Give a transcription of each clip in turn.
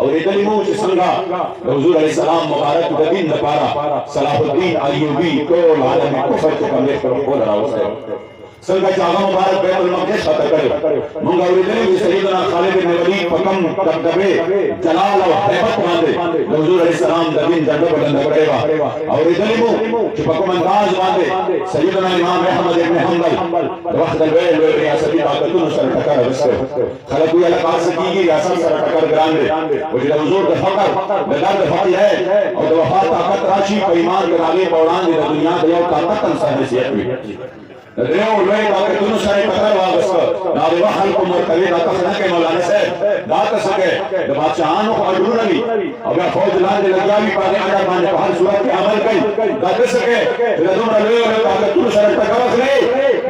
اورېدلي مو چې څنګه د حضور علیه السلام مبارک د دین دپاره صلاح الدین ایوبي ټول عالم کفر چې کوم دی خپل خپل راوستی څنګه چې هغه مبارک بیت المقدس فتح کړی موږ اورېدلي وو سیدنا خالد بن ولید په کوم دبدبې جلال او هیبت باندې د حضور علیه السلام د دین جنډه بلنده کړې وه اورېدلي مو چې په کوم انداز باندې سیدنا امام احمد ابن حنبل د وخت د لوی لوی ریاستي طاقتونو سره ټکر اخیستی خلک ویل کار څه کېږي ریاست سره ټکر ګران دی خو چې د حضور د فقر د درد فقر او د وفا طاقت راشي په ایمان د هغې په وړاندې د دنیا د یو طاقت انسان حیثیت وي د دریو لوی طاقتونو سره یې ټکر واخیسته دا د یوه خلکو مرتبې دا تاسو نه کوي مولانا صاحب دا تاسو کوي د بادشاهانو خو اجرونه وي او بیا فوج لاندې لګیا وي په هغې اډر باندې په هر صورت کې عمل کوي دا تاسو کوي چې د دومره لویو لویو طاقتونو سره ټکر واخلي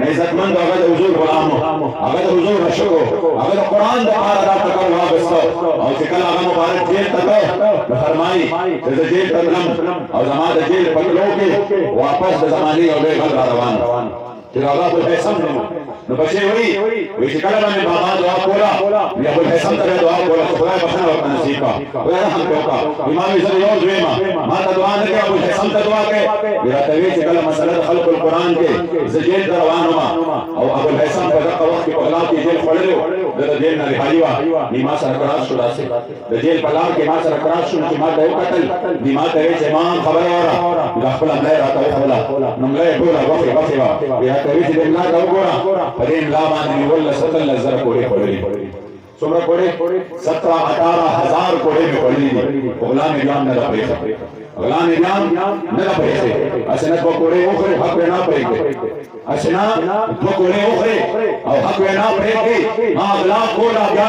عزتمند هغه د حضور غلام هغه د حضور عاشق هغه د قرآن دپاره دا ټکر واخیسته او چې کله هغه مبارک جیل ته ته نو فرمایي چې زه جیل ته تلم او زما د جیل په تلو کې واپس د زمانې یو لوی غل را روان چې هغه ابوالهیثم دی نو بچې وایي چې کله به مې بابا دعا کوله بیا ابوالهیثم ته بیا دعا کوله چې خدای بخښنه ورته نصیب کړه خدای رحم پرې وکړه امام زه یو زوی یم ما ته دعا نه کوې ابوالهیثم ته دعا کوې بیا راته وایي چې کله مسله د خلق القرآن کې زه جیل ته روان وم او ابوالهیثم په دغه وخت کې په غلا کې جیل خوړلی و د جیل نه رهایي وه نی ما سره کراس شو داسې د جیل په لار کې ما سره کراس شو چې ما ته یې وکتل نی ما ته وایي چې امام خبره واوره دا خپله ملا یې راته وښوله نو ملا یې ټوله غوښې غوښې وه بیا ته وایي چې د ملا ته وګوره په دې ملا باندې مې 17 زره کوړې خوړلې څومره کوړې 17-18 کوړې مې خوړلې دي غلام جان نه را پرېښه غلام جان نه را پرېښې اسنه دوه کوړې وخورې حق یې نه پرېږدې اسنه دوه کوړې وخورې او حق یې نه پرېږدې ما غلا کوله بیا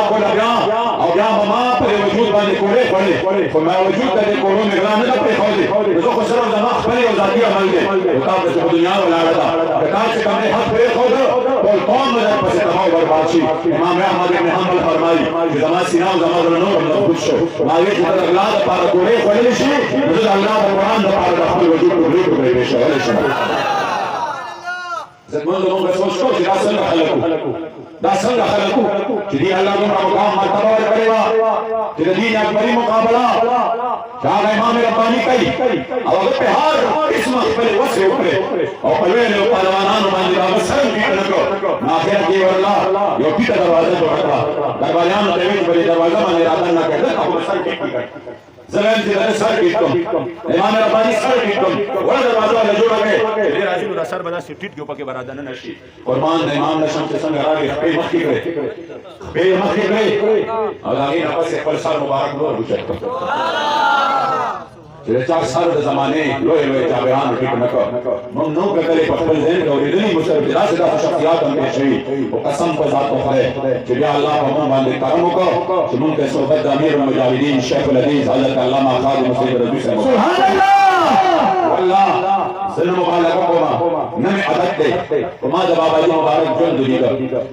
او بیا ما په وجود باندې کوړې خوړلې خو ما وجود ته دې کوړو مې غلا نه پرېښودې زه خو صرف زما خپل یو ذاتي عمل دی تا چې په دنیا ولاړه ده تا چې کوم حق پرېښوده ټول قوم به درپسې تباه او برباد شي امام احمد ابن حنبل فرمایي چې زما سینه او زما زړه نور مضبوط شو ما ویل چې د غلا دپاره کوړې خوړلی شي نو زه د الله د قرآن دپاره د خپل وجود ټوکرې ټوکرې پرېښولی شم عزتمندو موږ سوچ کوو چې دا څنګه خلک وو دا څنګه خلک وو چې دې الله دومره مقام مرتبه ورکړې وه چې د دین اکبري مقابله چې هغه امام رباني کوي او هغه په هر قسمه خپلې وسې وکړې او په لویو لویو پهلوانانو باندې د هغه سر ټیټ نه کړو نو آخر کې یې ورله یو ټیټه دروازه جوړه کړه درباریانو ته یې ویل چې په دې دروازه باندې رادن نه کړې دلته خو به سر ټیټ کړي زه وایم چې دا سر ټیټ کړم امام رباني سر ټیټ کړم وړه دروازه له جوړه کړې دې راځي نو دا سر به داسې ټیټ کړو پکې به رادنه نه شي قربان د امام نشم چې څنګه راغی خپې مخکې کړې او د هغې نه پسې خپل سر مبارک نور اوچت کړ چې د چا سر د زمانې لوی لوی جابرانو ټیټ نه کړ موږ نو کتلې په خپل ذهن کې اورېدلي مو سره داسې شخصیات هم پېښ شوي خو قسم په ذات خدای چې بیا الله په موږ باندې کرم وکړ چې موږ ته صحبت د امیر المجاهدین شیخ الحدیث حضرت علامه خادم سید رضوي صاحب سبحان الله والله زه مبالغه کوم نه مې عادت دی خو ما د باباجي مبارک ژوند ولیده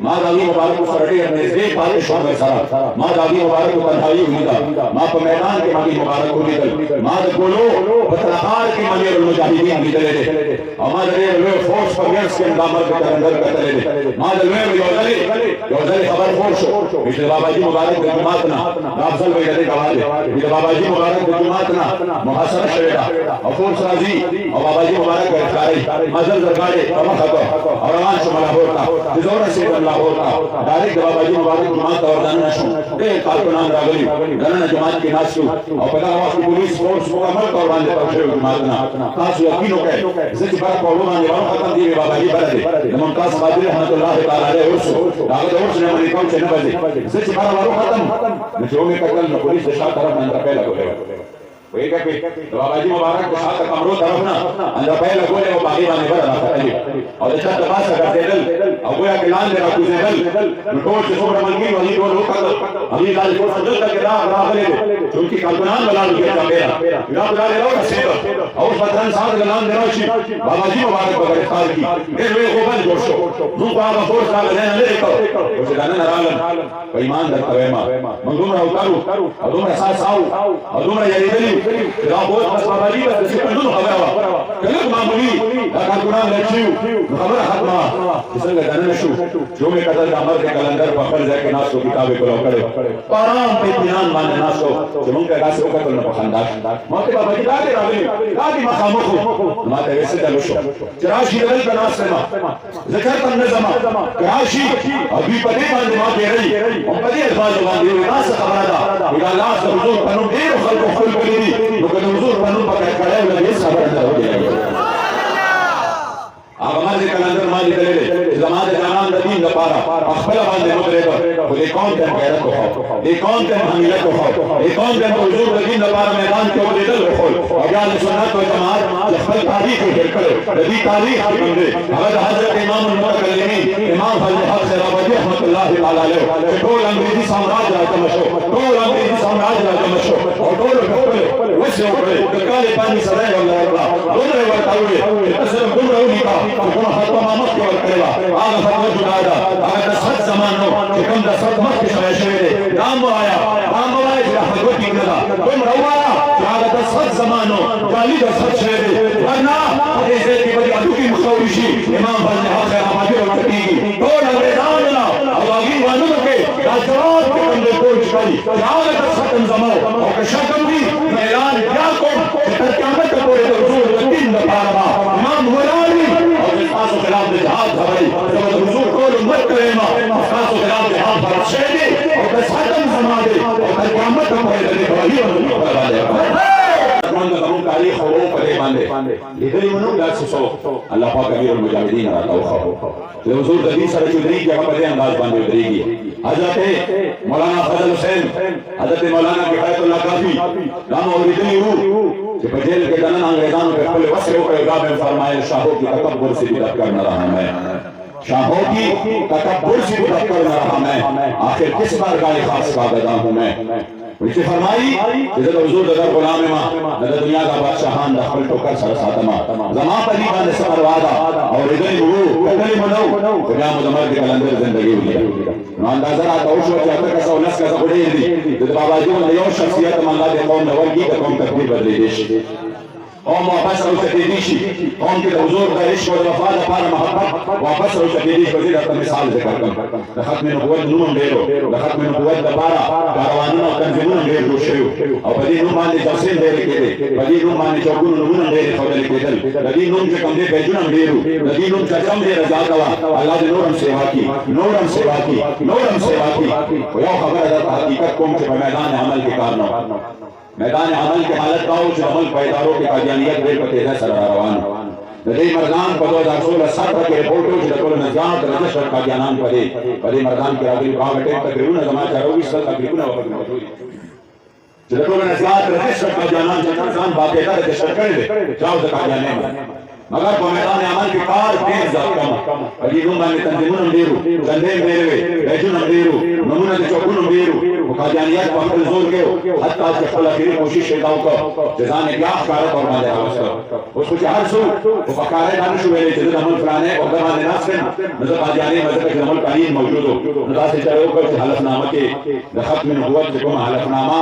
ما د هغې مبارکو سره ډېر نږدې پاتې شوم ورسره ما د هغې مبارکو تنهایي ولیده ما په میدان کې هغې مبارک ولیدل ما د ګولو په تلخار کې امیر المجاهدین لیدلی دی او ما د ډېر لوی فوج په منځ کې دا مرګ کلندر کتلی دی ما د لوی یو ځلې خبر خور شو چې د باباجي مبارک د جومات نه دا افضل به یې د دې ګواه دی چې د باباجي مبارک د جومات نه محاصره شوې ده او فوج راځي او باباجي مبارک ګرفتاري ما زر ګاډۍ په مخه کړ او روان شوم لاهور ته چې زه ورسېدم لاهور ته ډایرکټ د باباجي مبارک جومات ته ورننه شوم ډېر کارکنان راغلي دننه جومات کې ناست وو او په دغه وخت کې پولیس فورس مکمل طور باندې تاو شوی جومات نه تاسو یقین وکړئ زه چې بره په اوړو باندې ورم ختم دی باباجي بره دی د ممتاز قادري رحمت الله تعالی علیه ورس د هغه د ورس نه منې کوم چې نه بځي زه چې بره ورو ختم نو چې ومې کتل نو پولیس د شا طرف نه اندرپۍ لګولی ویګه په باباجي مبارک د شاته کمرو طرف نه اندرپۍ لګولې او باغې باندې بره راختلي او د چا د پاسه ګرځېدل او گویا کې لاندې راکوزېدل نو ټول چې څومره ملګري وو هغوی ټول وکتل هغوی داسې ټول دلته کې راغلی دی چونکې کارکنان ولاړ وو بېرته بیا په دالې راورسېده او اوس به درن ساعت له لاندې راشي باباجي مبارک به ګرفتار کړي ډېر لوی غوبل جوړ شو موږ خو هغه فورس هغه ځای نه لرې کړو خو چې دننه راغلم په ایمان درته وایم موږ دومره اوتارو او دومره احساس او دومره یېرېدلي دا بہت بس باباجي بس د سکندونو خبره وه که لږ معمولي دا کارکنان لږ شي نو خبره ختمه چې څنګه دننه شو چې ومې کتل د امر د کلندر په خپل ځای کې ناست و کتاب یې کلو کړی وکړي پارام په اطمینان باندې ناسو چې موږ داسې وکړل نو په خنداش ماته بابا دې دا راغلی دا دې مخامخ ماته وسه دلو شو چې راشي دل بناسه ما ذکر تم نظم راشي ابي په دې باندې ما کې رہی او په دې الفاظ باندې ناس خبره ده اذا الله حضور پنو ډیر خلق خپل کړی دي نو که حضور پنو پکې کړه نو دې خبره ده هغه مازه کلندر مالي دلې زماده جانان د دین لپاره خپل باندې مدرېدو خو دې قوم ته غیرت وکړو دې قوم ته حمیت وکړو دې قوم ته حضور د دین لپاره میدان کې ودرېدل وکړو او بیا د سنت او جماعت خپل تاریخ یې کړو د دې تاریخ باندې هغه حضرت امام المتکلمین امام فضل حق سرابدی رحمت الله تعالی علیه ټول انګریزي سامراج راځم شو ټول انګریزي سامراج راځم شو او ټول خپل وسه وکړي د کالي باندې سره والله دومره ورته وي تاسو دومره ونی کومه خطوه ما مخکې ورکړې وه هغه فتوه جدا ده هغه د صد زمان نو چې کوم د صد مخکې شوی شوی دی دا مه وایه چې دا فتوه ټیک نه ده دومره ووایه چې هغه د صد زمان نو جعلي د صد شوی دی ورنه په دې ځای کې به د هډوکي مخوري شي امام فضل حق رحمتي ورته کېږي ټول انګرېزان نه او هغې وانونو کې دا جواب کې کوم دی کوچ کوي چې هغه د صد زمو او که شکم وي نو اعلان بیا کوم چې تر قیامته پورې د حضور د دین لپاره به امام ولاړ وي تاسو خلاف د جهاد خبرې زه به د حضور ټول امت کویم تاسو خلاف جهاد فرض شوی دی او د ختم زما دی او تر قیامته پورې د دې ګواهي ورکړه زموږ تاریخ خو په دې باندې لیدلي مو نه داسې څه الله پاک امیر المجاهدین راته وښود د حضور د دین سره چې ودرېږي هغه په دې انداز باندې ودرېږي حضرت مولانا فضل حسین حضرت مولانا کفایت الله کافی دا مو اورېدلي وو کہ بجیل کے دنن انگریزانوں پہ کھلے وسے ہو گئے گابے فرمائے شاہوں کی تکبر سے بھی دفکر نہ رہا میں شاہوں کی تکبر سے بھی دفکر نہ رہا میں آخر کس بار گائے خاص کا گدا ہوں میں ویسے فرمائی جزت حضور دگر غلام ماں ندر دنیا کا بادشاہان دخل ٹوکر سر ساتما زمان پر ہی باندے سفر وادا اور ادھری مرو ادھری منو دنیا مدمر کے کلندر زندگی ہوئی نو اندازہ رہا توشو چاہتا کسا و نس کسا بڑی دی جد بابا جون دیو شخصیت من اللہ دے قوم نور کی کہ قوم تکبیر بدلی دیش قوم واپس رو سکتی شي قوم کې د حضور د عشق او د وفا لپاره محبت واپس رو سکتی شي وزیر ته مثال ذکر کړم د ختم نبوت نوم ډیرو د ختم نبوت لپاره کاروانونه او تنظیمونه ډیر جوړ شوي او په دې نوم باندې جلسې ډېرې کېدې په دې نوم باندې چوکونه نومونه ډېرې ښودل کېدل د دې نوم چې کوم دی پیجونه هم ډېر د دې نوم چرچه هم ډېره زیاته وه الله دې نور هم سیوا کړي نور هم سیوا کړي نور هم سیوا کړي خو یو خبره ده حقیقت کوم چې په میدان عمل کې کار نه میدان عمل کی حالت کا ہو جو عمل پیداروں کی قادیانیت دیر پر تیزہ سر روان ندی مردان پر 2017 کے رپورٹوں کی دکول نزیات رجسٹر قادیانان پدے مردان کی راگلی کہاں بیٹے تقریبون زمان 24 سال تقریبون وقت موجودی دکول نزیات رجسٹر قادیانان جنان باقیدہ رجسٹر کرے جاؤ دا قادیانے میں مگر په میدان عمل کې کار ډېر زیات کم په دې نوم باندې تنظیمونه هم ډېر وو چندې هم ډېرې وې بیجونه هم ډېر وو نومونه د چوکونو هم ډېر وو خو قادیانیت په خپل زور کې حتی چې خپل اخري کوشش یې دا وکړ چې ځان یې بیا ښکاره کړ باندې راوسته اوس خو چې هر څوک خو په ښکاره دا نه شو ویلی چې زه د عمل فلانی او ده باندې ناست یم نو زه قادیاني یم ځکه چې د عمل قانون موجود وو نو داسې چاره وکړ چې حلفنامه کې د ختم نبوت چې کومه حلفنامه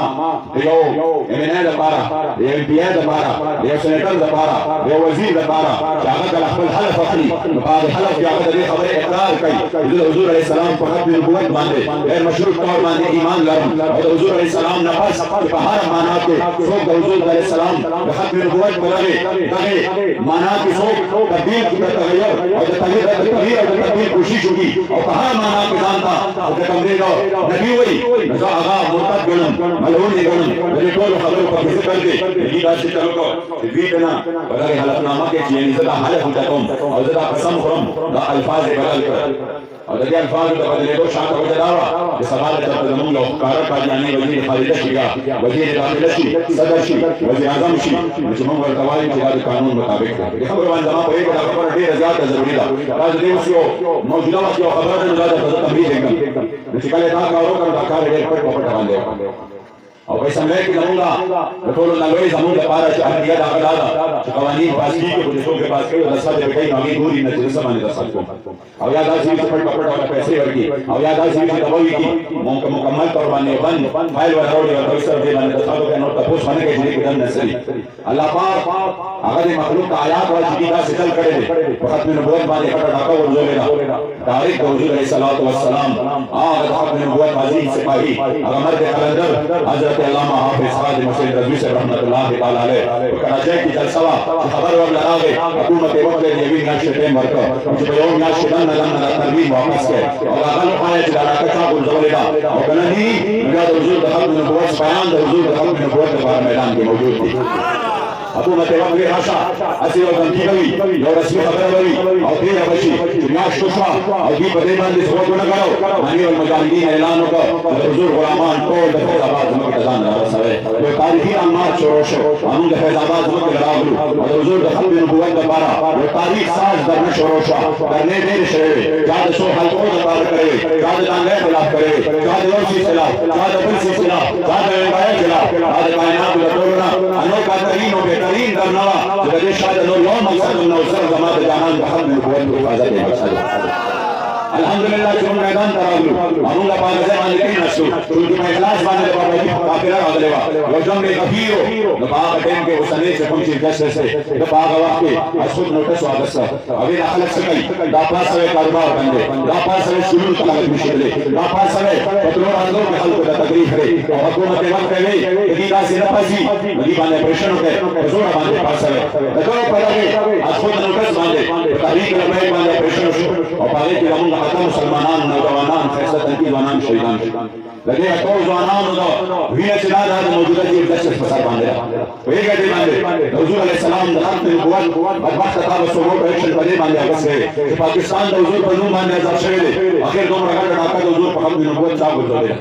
د یو MNA دپاره د یو MPA دپاره د یو سینیټر دپاره د یو وزیر دپاره چې هغه کله خپل حلف اخلي نو په هغې حلف کې هغه د دې خبرې اقرار کوي چې د حضور علیه السلام په ختم نبوت باندې غیر مشروط طور باندې ایمان لرم او د حضور علیه السلام نه پس په هر معنا کې څوک د حضور علیه السلام د ختم نبوت په دغې معنا کې څوک تبدیل د تغیر او د تغیر او د تبدیل کوشش وکړي او په هر معنا کې ځان ته د کوم دی نبي وایي نو زه هغه مرتد ګڼم ملعون یې ګڼم د دې ټولو خبرو په ذکر کې دوی داسې چل وکړو چې دوی ته نه په دغې حلفنامه کې چې یعنې زه دا حلف وکړم او زه دا قسم خورم دا الفاظ یې بدل کړل او د دې الفاظو د بدلېدو شاته وجه دا وه چې سبا د چېرته زموږ یو ښکاره قادیاني وزیر خارجه شي یا وزیر داخله شي صدر شي وزیر اعظم شي نو چې موږ ورته وایو چې دا د قانون مطابق ده دې خبرو باندې زما پوهېږي دا خبره ډېره زیاته ضروري ده دا د دې اوس یو موجوده وخت یو خبره ده نو دا درته زه تمرین کړم نو چې کله یې دا کار وکړم دا کار یې ډېر پټ په پټه باندې وکړم او په سمې کې زمونږه د ټولو نه لوی زمونږ لپاره چې اهمیت هغه دا ده چې قوانین پاس کېږي خو د څوک پاس کوي د ساده کوي نو هغې ګوري نه چې څه باندې درسل کوم او یا داسې چې پټ پټ ولا پیسې ورکړي او یا داسې چې دباوي کړي مکمل طور باندې بند فایل وراوړي او سره دې باندې د ساده نو تاسو باندې کې دې دم نسري الله پاک هغه د مخلوق آیات واجبي دا ستل کړي دي په ختم نبوت باندې کټه ډاکا ورزولې دا تاریخ د حضور علیه الصلاۃ والسلام هغه د ختم نبوت عظیم سپاهي هغه مرد قلندر حضرت علامہ حافظ خادم حسین رضوی صاحب رحمۃ اللہ تعالی علیہ په کراچۍ کې جلسه وا خبر ورلراغه حکومت یې وکړه یوې میاشتې ټیم ورکړ چې په یو میاشت کې نه ترمیم واپس کړي او هغه نو خایي چې دا ډاکا ورزولې دا او کنه دي بیا د حضور د ختم نبوت بیان د حضور د ختم نبوت په میدان کې موجود دي حکومت وقت راشا اسی او دمکی کوي یو رسمي خبره وي او دې راشي میاشت شو او دې په دې باندې څه وګڼه کړو باندې المجاهدین اعلان وکړ د حضور غلامان ټول د فیض آباد زموږ ځان راوړل یو تاریخي انمار شروع شو موږ د فیض آباد زموږ راغلو او د حضور د ختم نبوت لپاره یو تاریخ ساز درنه شروع شو درنه ډېر شوی دا د څو خلکو لپاره کړی دا د دانګې خلاف کړی دا د ورشي خلاف دا د بل څه خلاف دا د روایت خلاف دا د کائنات د ټولنا انو کاترینو بهترین درنوا چې د شاده نور یو مقصد نو سره زماده جهان د ختم نبوت حفاظت مقصد الحمدلله چې موږ میدان ته راغلو موږ په هغه ځای باندې کې نشو چې په اخلاص باندې په بابا جي کافر راغلی و یو جنگ کفیرو د هغه ټیم کې اوسنۍ چې کوم چې جسه سره د هغه وخت کې اسود نوټس واغسته او دا خلک څه کوي دا پاسوي کاروبار باندې دا پاسوي شروع ته لګي مشکله دا پاسوي پټرول اندو کې خلکو د تقریر لري او حکومت یې وخت کوي چې دا سینه پاسي دې باندې پرېشن وکړي زور باندې پاسوي دا ټول په لګي اسود نوټس باندې تاریخ له باندې پرېشن شو او هغه کې موږ حتی مسلمانان نوجوانان فیصله تنقید ځوانان شهیدان لکه ټول ځوانانو دا وینه چې دا د موجوده دې د څه فساد باندې ویګه دې باندې حضور علیه السلام د ختم نبوت بدبخت تاسو وګورئ اکشن په دې باندې هغه چې پاکستان د حضور په نوم باندې آزاد شوی دی اخر دومره غټه ډاکا د حضور په ختم نبوت څا ګرځولې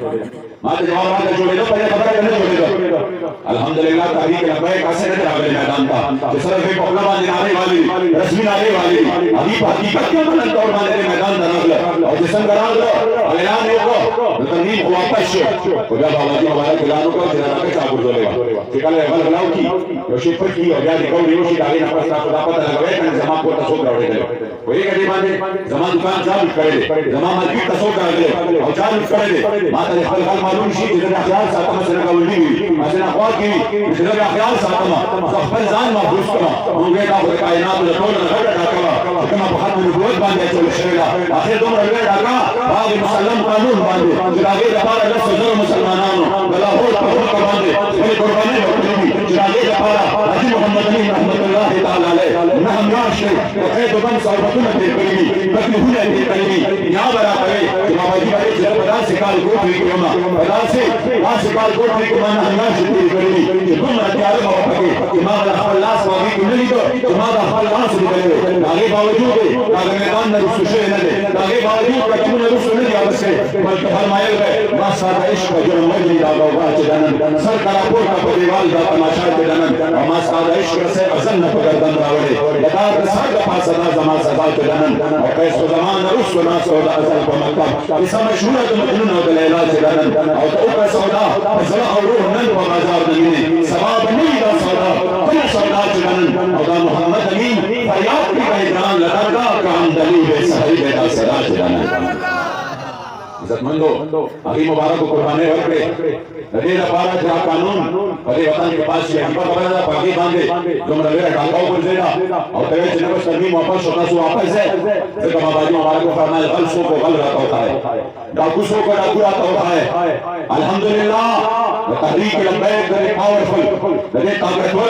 ما ته جواب راځي جوړېدو په خبره کنه جوړېدو الحمدلله تحریک لبیک اسه نه راغلی میدان ته چې سره په خپل باندې ناره والی رسمي ناره والی ابي په حقیقت کې باندې تور باندې میدان ته راغله او چې څنګه راغله اعلان وکړ د تنظیم واپس شو او بیا بابا جي باندې اعلان وکړ چې راکه څا ګرځولې چې کله غل غلاو کی یو شي پر کی او بیا دې کوم یو شي دا نه پستا په پته لګوي کنه زما کو تاسو راوړل وایي کدي باندې زما دکان چالو کړل زما مارکیټ تاسو راوړل او چالو کړل ما ته خپل معلوم شي چې دا خیال ساتمه سره کوي مثلا خوا کې چې دا خیال ساتمه خپل ځان محفوظ کړم موږ دا د کائنات د ټول غټه ډاکا کومه په ختم نبوت باندې چول شوی دا اخر دومره لوی ډاکا باغ مسلم قانون باندې چې هغه لپاره د سزا مسلمانانو بلا هو په باندې خپل قرباني ورکړي چې هغه لپاره حجي محمد امین رحمت الله تعالی علیه نه میاشتې په خېټه باندې صاحبونه دې کړی تکلیفونه دې کړی یا برا کوي چې بابا جي باندې چې په داسې کال کوټي کومه په داسې کال کوټي کومه نه میاشتې دې کړی چې دومره تیار مو پکې چې ما خپل لاس واغې نه لیدو چې ما خپل لاس لیدل هغه باوجود هغه میدان نه رسو شوی نه دی هغه باوجود کچونه رسو نه دی اوسه بلکې فرمایل ما ساده عشق جرم وجلی دا غوا چې دنن سر کرا پورته په دیوال دا تماشا چې دنن او ما ساده عشق سره ازل نه په گردن راوړي دا د سر د پاسه دا زما سزا چې دنن او قیس په زمان رسو ناس او د ازل په مکتب کیسه مشهوره د مجنون او د لیلا چې دنن او د اوپه سودا زړه او روح نن په بازار نه ویني سبب نه دا سودا کله سودا چې دنن او دا محمد امین فریاد کی بیان لدردا کام دلی به صحیح به صدا چې دنن عزتمندو هغه مبارک قرباني ورکړي د دې لپاره چې قانون په دې وطن کې پاس شي هغه خبره ده پاکي باندې دومره ډېر ډاکاو ورځي او ته چې نو ترمیم واپس شو تاسو واپس ځئ ځکه بابا جي مبارک فرمایي غل سو کو غل راته ہوتا ہے ډاکو سو کو ډاکو راته ہوتا ہے الحمدلله تحریک لبیک د پاورفل د دې طاقتور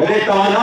د دې توانا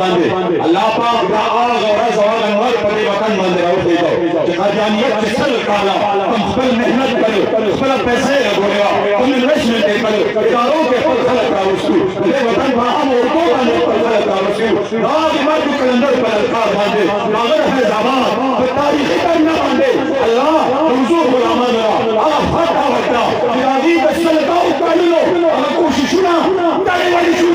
باندې الله پاک دا اغه ورځ او انور په دې وطن باندې راوړي چې قادیانیت څل کاله تم خپل مهنت کړو خپل پیسې لګولې کوم انویسټمنټ یې کړو ادارو کې خپل خلک راوستو دې وطن په هغه ورکو باندې خپل خلک راوستو دا د مرګ کلندر په الکار باندې هغه حسابات په تاریخي کارونه باندې الله حضور غلامان را هغه فتح ورکړه چې هغه د سلطان کړلو هغه کوششونه دا یې وړي شو